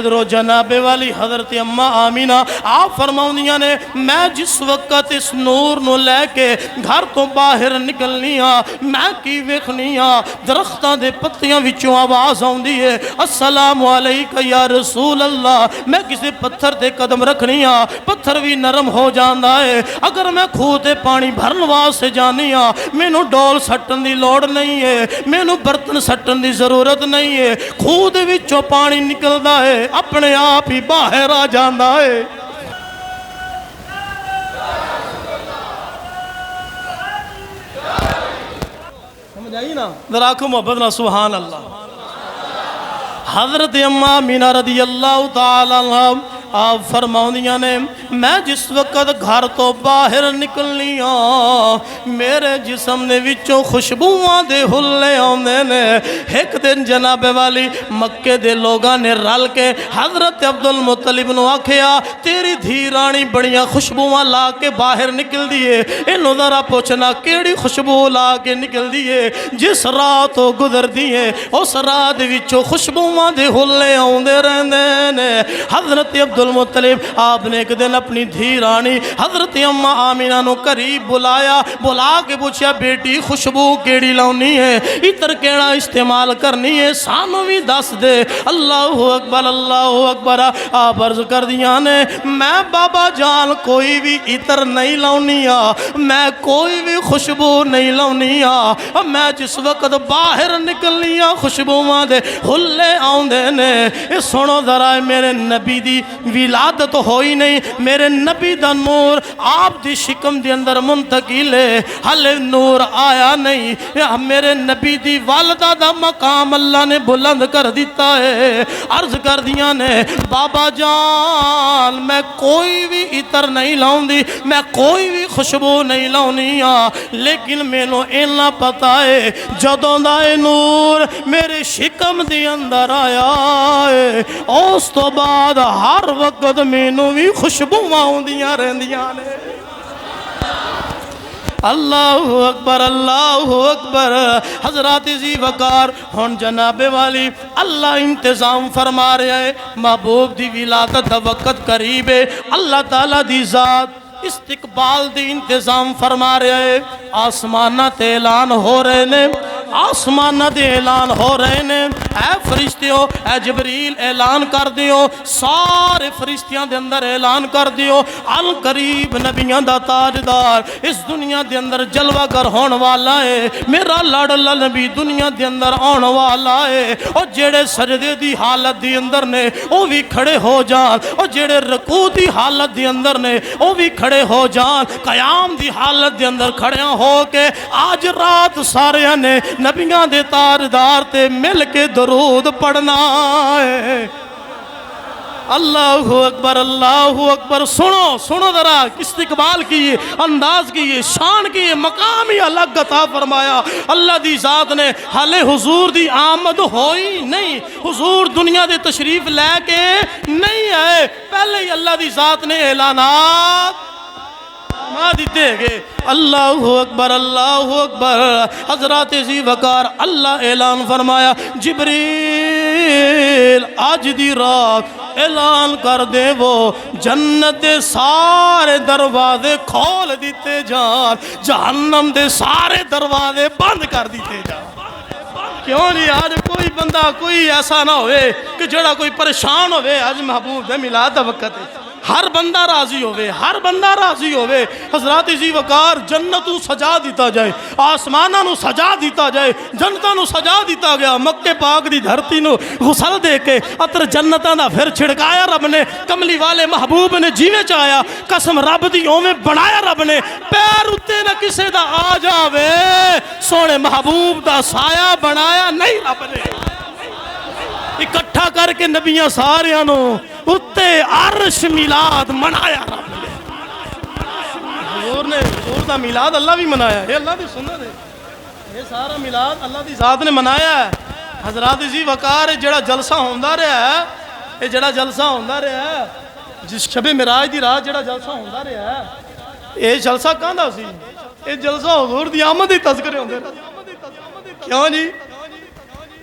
ادھرو جناب والی حضرت اما آمینہ آپ فرماؤندیاں نے میں جس وقت اس نور نو لے کے گھر تو باہر نکلنیاں میں کی ویکھنیاں درختاں دے پتیاں وچوں آواز آوندی ہے السلام علیکہ یا رسول اللہ میں کسی پتھر تے قدم رکھنیاں پتھر بھی نرم ہو جاندا ہے اگر میں کھوہ تے پانی بھرن واسطے جانیاں مینوں ڈول سٹن دی لوڑ نہیں ہے مینوں برتن سٹن دی ضرورت نہیں ہے کھوہ دے وچوں پانی نکلدا ہے اپنے آپ ہی باہر آ جاندا ہے سمجھ آئی نا ذرا آنکھوں محبت نا سبحان اللہ حضرت اما آمینہ رضی اللہ تعالی عنہ آپ فرماؤندیاں نے میں جس وقت گھر تو باہر نکلنیاں میرے جسم نے وچوں خوشبوواں دے ہلے آوندے نے ایک دن جناب والی مکے دے لوگاں نے رل کے حضرت عبدالمطلب نو آکھیا تیری دھی رانی بڑیاں خوشبوواں لا کے باہر نکل دیئے انہوں ذرا پوچھنا کیڑی خوشبو لا کے نکل دیئے جس رات تو گزر دیئے اس رات وچوں خوشبوواں دے ہلے آوندے رہندے نے حضرت عبدالمطلب آپ نے ایک دن اپنی دھی رانی حضرت اما آمینہ نو قریب بلا کے پوچھیا بیٹی خوشبو کیڑی لاؤنی ہے اتر کیڑا استعمال کرنی ہے سانو بھی دس دے اللہ اکبر آپ عرض کر دیا نے میں بابا جان کوئی بھی اتر نہیں لاؤنی میں کوئی بھی خوشبو نہیں لاؤنی میں جس وقت باہر نکلنی خوشبو ماں دے ہلے آؤں دے نے سنو ذرا میرے نبی دی ولادت ہوئی نہیں میرے نبی دا نور آپ دی شکم دی اندر منتقل ہے حلے نور آیا نہیں میرے نبی دی والدہ دا مقام اللہ نے بلند کر دیتا ہے عرض کر دیا نے بابا جان میں کوئی بھی عطر نہیں لاؤں دی میں کوئی بھی خوشبو نہیں لاؤنی لیکن مینوں اینا پتا ہے جدوں دا نور میرے شکم دی اندر آیا ہے اس تو بعد ہر وقت مینوں بھی خوشبو آؤندیاں رہندیاں نے اللہ اکبر حضرات ذی وقار ہن جناب والی اللہ انتظام فرما رہے ہیں محبوب دی ولادت دا وقت قریب ہے اللہ تعالیٰ دی ذات استقبال دی انتظام فرما رہے ہیں آسمانہ تے اعلان ہو رہے نے آسمانہ دے اعلان ہو رہے نے اے فرشتیوں اے جبریل اعلان کر دیو سارے فرشتیاں دے اندر اعلان کر دیو القریب نبیاں دا تاجدار اس دنیا دے اندر جلوہ گر ہون والا ہے میرا لاڈلا نبی دنیا دے اندر آن والا ہے اور جیڑے سجدے دی حالت دی اندر نے وہ بھی کھڑے ہو جان اور جیڑے رکوع دی حالت دی اندر نے وہ بھی کھڑے ہو جان قیام دی حالت دی اندر کھڑیاں ہو کے آج رات سارے نے نبیاں دے تاجدار تے مل کے درود پڑھنا ہے اللہ اکبر سنو ذرا استقبال کیے انداز کیے شان کیے مقام ہی الگ عطا فرمایا اللہ دی ذات نے حالے حضور دی آمد ہوئی نہیں حضور دنیا دے تشریف لے کے نہیں آئے پہلے ہی اللہ دی ذات نے اعلانات ماں دیتے گے اللہ اکبر حضرات ذی وقار اللہ اعلان فرمایا جبریل آج دی رات اعلان کر دے وہ جنت دے سارے دروازے کھول دیتے جان جہنم دے سارے دروازے بند کر دیتے جان کیوں نہیں آج کوئی بندہ کوئی ایسا نہ ہوئے کہ جڑا کوئی پریشان ہوئے آج محبوب دے میلاد دا وقت ہے ہر بندہ راضی ہوئے حضرات ذی وقار جنتوں سجا دیتا جائے آسمانہ نو سجا دیتا جائے جنتوں نو سجا دیتا گیا مکہ پاک دی دھرتی نو غسل دے کے عطر جنتاں دا پھر چھڑکایا رب نے کملی والے محبوب نے جیوے چاہیا قسم رب دی اوویں بنایا رب نے پیر اتے نہ کسے دا آ جاوے سونے محبوب دا سایہ بنایا نہیں رب نے اکٹھا کر کے نبیاں ساریاں نو اتے عرش میلاد منایا رب نے حضور دا میلاد اللہ بھی منایا ہے اللہ دی سنت ہے یہ سارا میلاد اللہ دی ذات نے منایا ہے حضرات ذی وقار جڑا جلسہ ہوندا رہا ہے جس شب معراج دی رات جڑا جلسہ ہوندا رہا ہے یہ جلسہ کہندا سی یہ جلسہ حضور دی آمد دی تذکرے ہوندے کیوں جی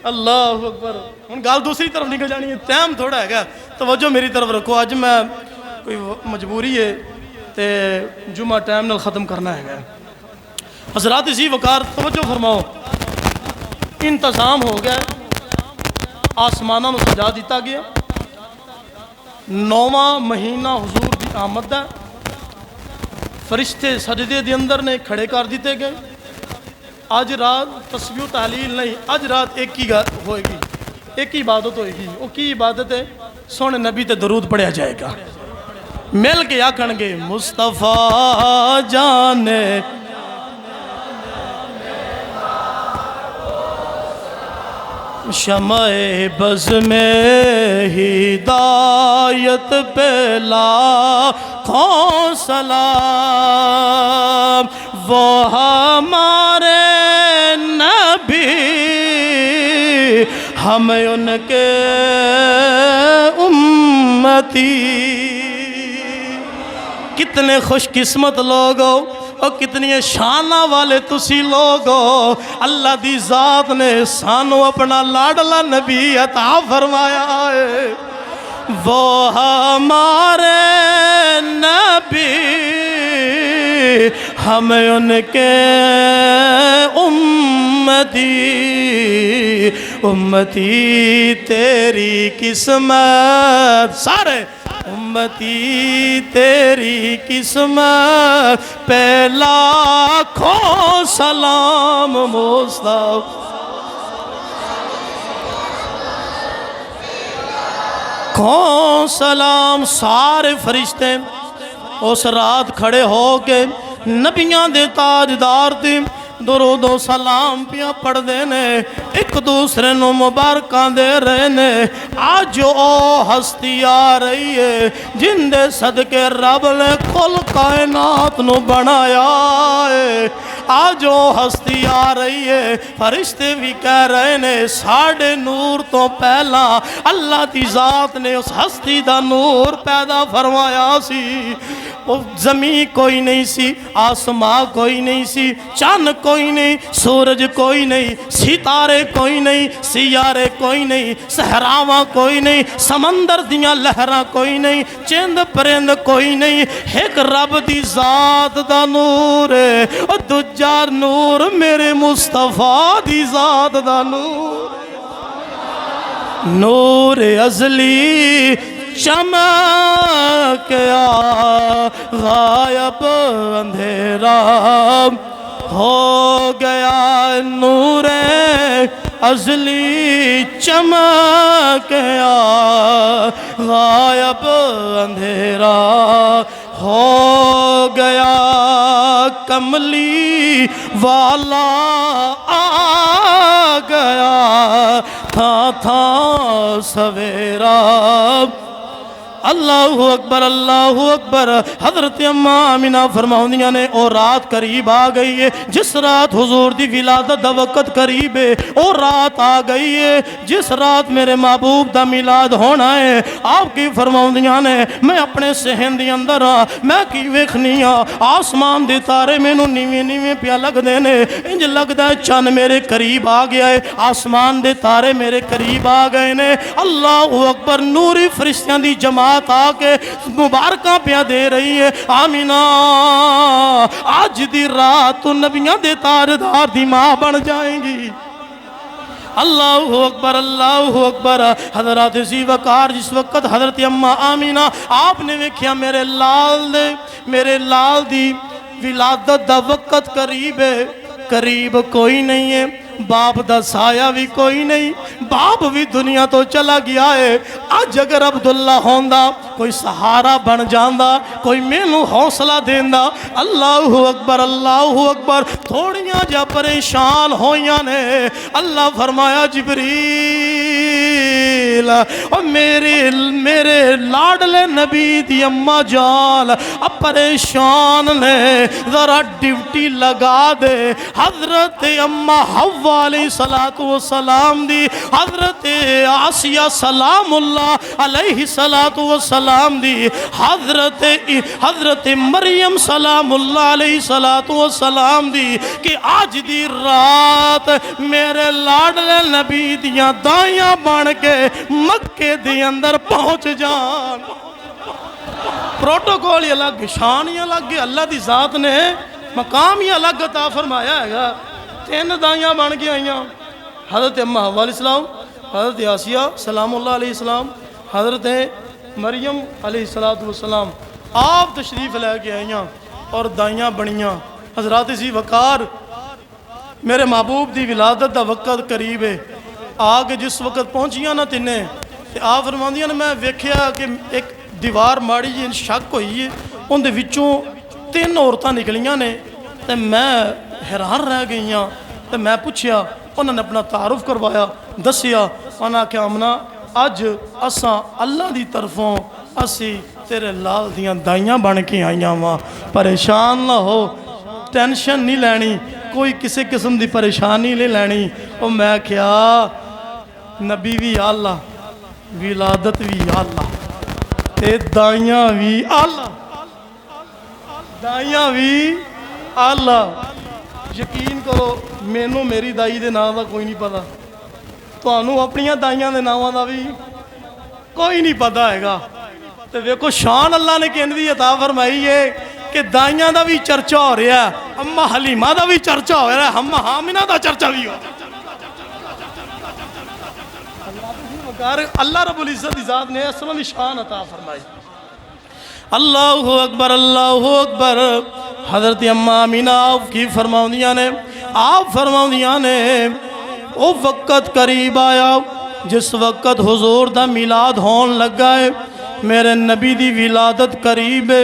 اللہ اکبر ہن گل دوسری طرف نکل جانی ہے ٹائم تھوڑا ہے گا توجہ میری طرف رکھو، اج میں کوئی مجبوری ہے تے جمعہ ٹائم نال ختم کرنا ہے۔ حضرات اسی وقار توجہ فرماؤ، انتظام ہو گیا، آسمانوں میں سجا دیتا گیا، 9واں مہینہ حضور دی آمد ہے، فرشتے سجدے دے اندر نے کھڑے کر دیتے گئے۔ آج رات تسبیح و تحلیل نہیں، آج رات ایک ہی ہوئے گی، ایک ہی عبادت ہوئے گی۔ وہ کی عبادت ہے؟ سونے نبی تے درود پڑھیا جائے گا، مل کے آکھن گے مصطفیٰ جانے شمع بز میں ہدایت پہ لاکھوں سلام، وہ ہمارے نبی ہم ان کے امتی۔ کتنے خوش قسمت لوگ ہو اور کتنی شانہ والے تسی لوگ ہو، اللہ دی ذات نے سانو اپنا لاڈلا نبی عطا فرمایا ہے۔ وہ ہمارے نبی ہم ان کے امتی، امتی تیری قسمت، سارے امتی تیری قسمت پہ لاکھوں سلام مصطفیٰ۔ کھوں سلام، سارے فرشتے اس رات کھڑے ہو کے نبیاں دے تاجدار تے درود و سلام پیا پڑھ دینے، ایک دوسرے نو مبارکاں دے رہنے۔ آج او ہستی آ رہی ہے جن دے صدقے رب نے کل کائنات نو بنایا ہے۔ آج او ہستی آ رہی ہے، فرشتے بھی کہہ رہے نے ساڑھے نور تو پہلا اللہ دی ذات نے اس ہستی دا نور پیدا فرمایا سی۔ زمین کوئی نہیں سی، آسمان کوئی نہیں سی، چاند کوئی نہیں، سورج کوئی نہیں، ستارے کوئی نہیں، سیارے کوئی نہیں، صحراواں کوئی نہیں، سمندر دیاں لہراں کوئی نہیں، چند پرند کوئی نہیں، ایک رب دی ذات دا نور ہے، اور دوجا نور میرے مصطفیٰ دی ذات دا نور، نور ازلی چمکیا غائب اندھیرا ہو گیا، نور ازلی چمکیا غائب اندھیرا ہو گیا، کملی والا آ گیا، تھا سویرا۔ اللہ اکبر اللہ اکبر۔ حضرت اماں آمینہ فرماؤندیاں نے او رات قریب آ گئی ہے جس رات حضور دی ولادت دا وقت قریب ہے، او رات آ گئی ہے جس رات میرے محبوب دا میلاد ہونا ہے۔ آپ کی فرماؤندیاں نے میں اپنے صحن دی اندر میں کی ویکھنی آسمان دے تارے میں نو نیویں نیویں پیا لگ دینے، انج لگدا ہے چن میرے قریب آ گیا ہے، آسمان دے تارے میرے قریب آ گئے نے۔ اللہ اکبر، نوری فرشتیاں دی جماعت آ کے مبارکاں پیا دے رہی ہے۔ آمینہ آج دی رات تو نبیاں دے تاجدار دی ماں بن جائیں گی۔ اللہ اکبر اللہ اکبر۔ حضرات اسی وقار جس وقت حضرت اماں آمینہ آپ نے ویکھیا میرے لال دی ولادت دا وقت قریب ہے، قریب کوئی نہیں ہے، باپ دا سایہ بھی کوئی نہیں، باپ بھی دنیا تو چلا گیا ہے۔ آج اگر عبداللہ ہوندا کوئی سہارا بن جاندا، کوئی مینوں حوصلہ دیندا۔ اللہ اکبر اللہ اکبر۔ تھوڑیاں جا پریشان ہویاں نے، اللہ فرمایا جبریل اور میرے لاڈلے نبی دی اماں جان اب پریشان نے، ذرا ڈیوٹی لگا دے۔ حضرت اماں حوا علیہ السلام دی، حضرت آسیہ سلام اللہ علیہ السلام دی، حضرت مریم سلام اللہ علیہ السلام دی، کہ آج دی رات میرے لاڈلے نبی دیاں دائیاں بن کے مکے دے اندر پہنچ جان۔ پروٹوکول ہی الگ، شان ہی الگ ہے، اللہ دی ذات نے مقام ہی الگ عطا فرمایا ہے۔ 3 دائیاں بن کے آئیاں، حضرت اماں حوا علیہ السلام، حضرت آسیہ سلام اللہ علیہ السلام، حضرت مریم علیہ السلام۔ آپ تشریف لے کے آئیاں اور دائیاں بنیاں۔ حضرات سی وقار میرے محبوب دی ولادت دا وقت قریب ہے، آگے جس وقت پہنچیاں نا تینے آپ فرماندیاں نے میں ویکھیا کہ ایک دیوار ماڑی جی شک ہوئی ہے، ان دے وچوں 3 عورتاں نکلیاں نے، تے میں حیران رہ گئیاں۔ تے میں پوچھیا، انہوں نے اپنا تعارف کروایا، دسیا، انہاں کہ آمنہ اج اساں اللہ دی طرفوں اسی تیرے لال دیاں دائیاں بن کے آئیاں وہاں، پریشان نہ ہو، ٹینشن نہیں لینی، کوئی کسی قسم دی پریشانی نہیں لینی۔ اور میں کیا نبی بھی اللہ، ولادت بھی اللہ، تے دائیاں بھی اللہ، دائیاں بھی اللہ۔ یقین کرو مینوں میری دائی دے نام دا کوئی نہیں پتا، تانوں اپنیاں دائیاں دے ناماں دا بھی کوئی نہیں پتا ہے گا۔ تے ویکھو شان اللہ نے کہنے دی عطا فرمائی ہے کہ دائیاں دا بھی چرچا ہو رہا ہے، اماں حلیمہ دا بھی چرچا ہو رہا ہے، اماں آمنہ دا چرچا بھی ہو رہا ہے۔ اللہ رب العزت دی ذات نے اس طرح شان عطا فرمائی۔ اللہ اکبر، اللہ اکبر۔ حضرت اماں آمینہ آپ کی فرماؤندیاں نے، آپ فرماؤندیاں نے وہ وقت قریب آیا جس وقت حضور دا میلاد ہون لگا ہے، میرے نبی دی ولادت قریب ہے،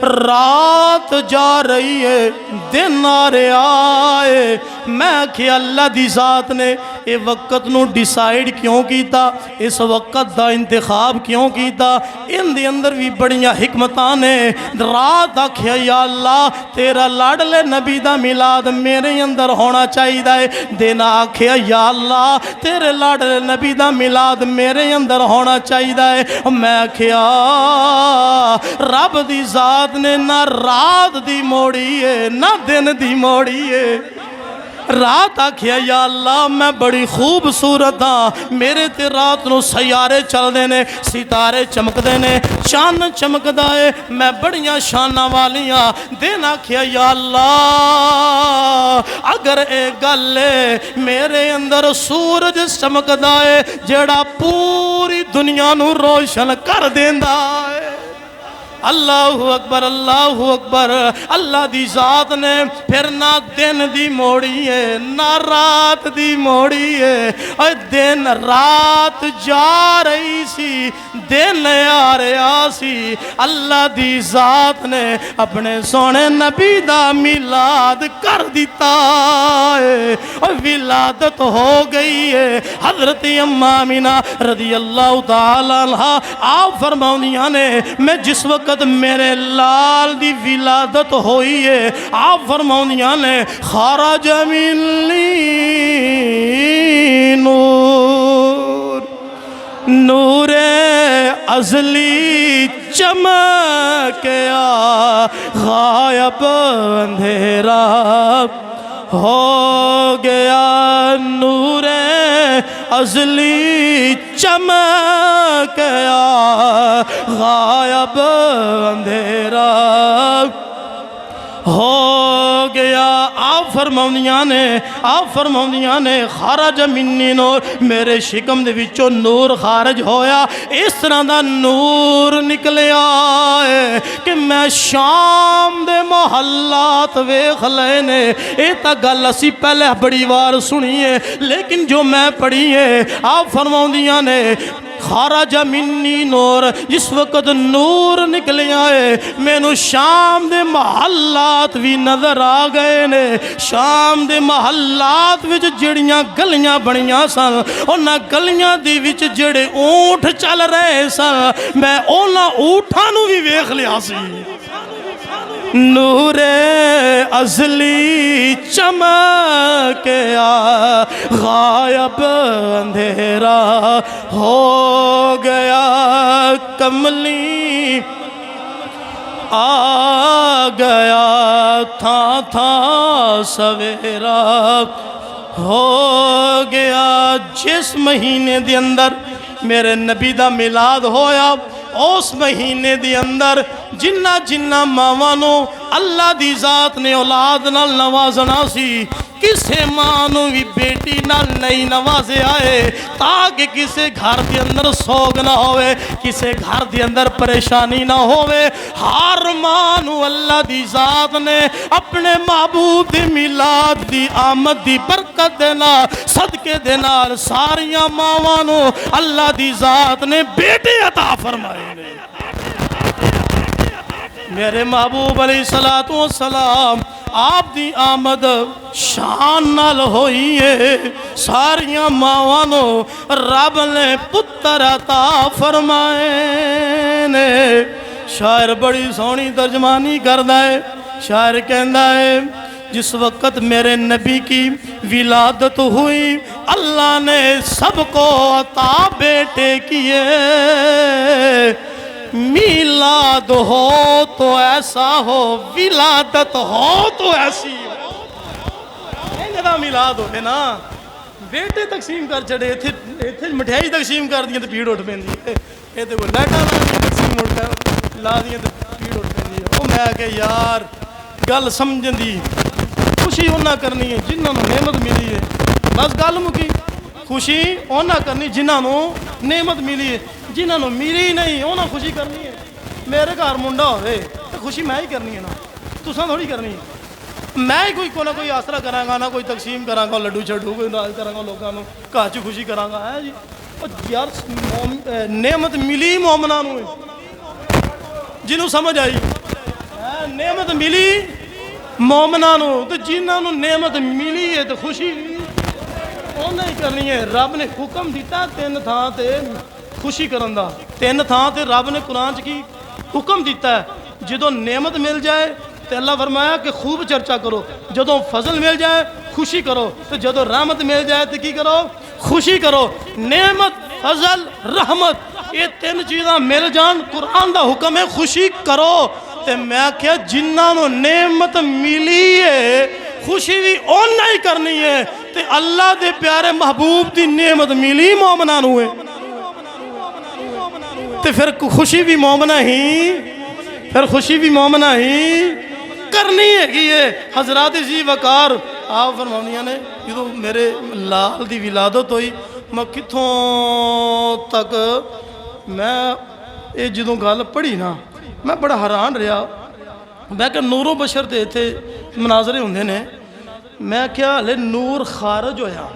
رات جا رہی ہے، دن آ رہے آئے۔ میں کہ اللہ دی ذات نے یہ وقت نو ڈیسائیڈ کیوں کیتا، اس وقت دا انتخاب کیوں کیتا، ان دے اندر بھی بڑیاں حکمتاں نے۔ رات آکھیا یا اللہ تیرا لاڈلے نبی دا میلاد میرے اندر ہونا چاہیے، دن آکھیا یا اللہ تیرے لاڈلے نبی دا میلاد میرے اندر ہونا چاہیے۔ میں کیا رب دی ذات نے نہ رات دی موڑی ہے نہ دن دی موڑی ہے۔ رات آکھیا یا اللہ میں بڑی خوبصورت ہاں، میرے تے رات نو سیارے چل دینے، ستارے چمک دینے، چاند چمک دائے، میں بڑیاں شانہ والیاں۔ دن آکھیا یا اللہ اگر اے گلے میرے اندر سورج چمک دائے جڑا پوری دنیا نو روشن کر دیندہ ہے۔ اللہ اکبر، اللہ اکبر۔ اللہ دی ذات نے پھر نہ دن دی موڑی ہے نہ رات دی موڑی ہے، اور دن رات جا رہی سی دن آ رہا سی۔ اللہ دی ذات نے اپنے سونے نبی دا میلاد کر دیتا ہے، اور ولادت ہو گئی ہے۔ حضرت اماں آمنہ رضی اللہ تعالیٰ عنہا آپ فرماؤندیاں نے میں جس وقت میرے لال دی ولادت ہوئی ہے، آپ فرماؤندیاں نے خارج منی نور، نور ازلی چمکیا، غائب اندھیرا ہو گیا، نور ازلی چمکیا، غائب اندھیرا ہو گیا۔ آپ فرماؤندیاں نے خارج منی نور، میرے شکم دے وچوں نور خارج ہویا، اس طرح دا نور نکلیا ہے کہ میں شام دے محلات ویکھ لے نے۔ اے تا گل اسی پہلے بڑی وار سنی ہے، لیکن جو میں پڑھی ہے آپ فرماؤندیاں نے خارج منی نور، جس وقت نور نکلیا ہے مینوں شام دے محلات بھی نظر آ گئے نے۔ شام دے محلات وچ جڑیاں گلیاں بنیاں سن، انہاں گلیاں دی وچ جڑے اونٹ چل رہے سن، میں انہاں اونٹاں نوں بھی ویکھ لیا سی۔ نور ازلی چمکیا، غائب اندھیرا ہو گیا، کملی آ گیا، تھا تھا سویرا ہو گیا۔ جس مہینے دے اندر میرے نبی دا میلاد ہویا اس مہینے دی اندر جنہ ماواں نو اللہ دی ذات نے اولاد نال نوازنا سی کسے ماں نو بھی بیٹی نال نہیں نوازے آئے تاکہ کسے گھر دے اندر سوگ نہ ہوئے کسے گھر دے اندر پریشانی نہ ہوئے ہر ماں نو اللہ دی ذات نے اپنے محبوب دی میلاد دی آمد دی برکت دینا صدقے دینا ساریاں ماواں نو اللہ دی ذات نے بیٹے عطا فرمائے نے میرے محبوب علیہ السلام آپ دی آمد شان نال ہوئی ہے ساریاں ماواں نو رب نے پتر عطا فرمائے نے شاعر بڑی سونی ترجمانی کردا ہے شاعر کہندا ہے جس وقت میرے نبی کی ولادت ہوئی اللہ نے سب کو عطا بیٹے کیے میلاد ہو تو ایسا ہو ولادت ہو تو ایسی ہو جدا میلاد ہوئے نا بیٹے تقسیم کر چڑے ایتھے مٹھائی تقسیم کر دیا تو پیڑ اٹھ پیندی ہے یہ تو لائٹاں تقسیم اٹھ کر لا دیا تو پیڑ اٹھ پیندی ہے وہ میں کہ یار گل سمجھن دی خوشی انہاں کرنی ہے جنہاں نو نعمت ملی ہے بس گل مکی خوشی انہاں کرنی جنہاں نو نعمت ملی ہے جنہاں نو ملی نہیں انہاں خوشی کرنی ہے میرے گھر منڈا ہوئے تو خوشی میں ہی کرنی ہے نا تساں تھوڑی کرنی ہے میں ہی کوئی نہ کوئی آسرا کراں گا نہ کوئی تقسیم کراں گا لڈو چھڈو کوئی ناز کراں گا لوکاں نو گھر چ خوشی کراں گا ہے جی یار نعمت ملی مومناں نو جنوں سمجھ آئی نعمت ملی مومناں نو تو جنہاں نو نعمت ملی ہے تو خوشی انہاں ہی کرنی ہے رب نے حکم دیتا تین تھاں تے خوشی کرن دا تین تھاں تے رب نے قرآن کی حکم دیتا ہے جدوں نعمت مل جائے تو اللہ فرمایا کہ خوب چرچا کرو جدوں فضل مل جائے خوشی کرو تو جدوں رحمت مل جائے تو کی کرو خوشی کرو نعمت فضل رحمت یہ تین چیزاں مل جان قرآن دا حکم ہے خوشی کرو تے میں کیا جنہاں نو نعمت ملی ہے خوشی بھی اونہ ہی کرنی ہے تے اللہ دے پیارے محبوب دی نعمت ملی مومناں نو ہے تے پھر خوشی بھی مومنہ ہی پھر خوشی بھی مومنہ ہی کرنی ہے کہ یہ حضرات جی وقار آپ فرمانیاں نے جدو میرے لال دی ولادت ہوئی میں کتھوں تک میں یہ جدو گل پڑھی نا میں بڑا حیران رہا میں کہ نور و بشر دے تھے مناظرے ہوندے نے میں کیا لے نور خارج ہویا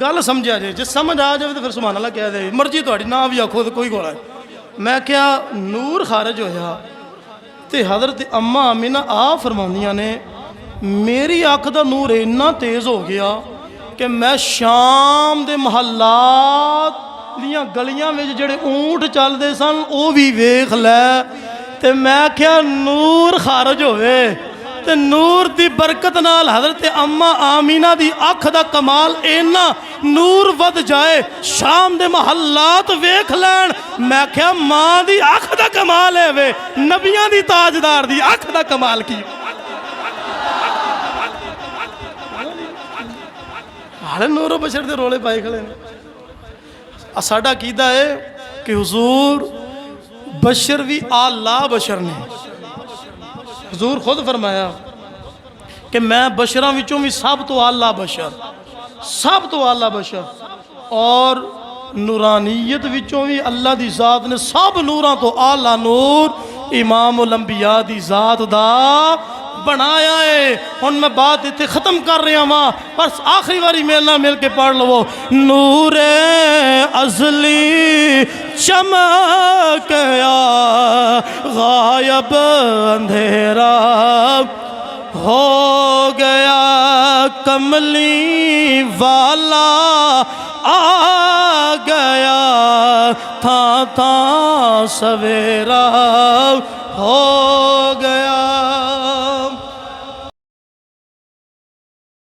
گل سمجھا جائے جس سمجھ آ جائے تو پھر سبحان اللہ کہہ دے مرضی تہاڈی نہ بھی آکھو تو کوئی گولا ہے میں کیا نور خارج ہویا تے حضرت اماں آمینہ آپ فرماندیاں نے میری اکھ دا نور اتنا تیز ہو گیا کہ میں شام دے محلات دیاں گلیاں میں جڑے اونٹ چل دے سن او بھی ویکھ لے تے میں کیا نور خارج ہوئے تے نور دی برکت نال حضرت اماں آمینہ دی اکھ دا کمال اینا نور ود جائے شام دے محلات ویکھ لین میں کیا ماں دی اکھ دا کمال ہے وے نبیاں دی تاجدار دی اکھ دا کمال کی حالے نور و بشر دے رولے پائے کھلے نے ساڈا عقیدہ ہے کہ حضور بشر بھی آلہ بشر نے حضور خود فرمایا کہ میں بشراں وچوں بھی سب تو آلہ بشر سب تو آلہ بشر اور نورانیت وچوں بھی اللہ دی ذات نے سب نوراں تو آلہ نور امام الانبیاء دی ذات دا بنایا ہے ان میں بات اتنے ختم کر رہے ہیں بس آخری باری میلنا مل کے پڑھ لو نور ازلی چمکیا غائب اندھیرا ہو گیا کملی والا آ گیا تھا سویرا ہو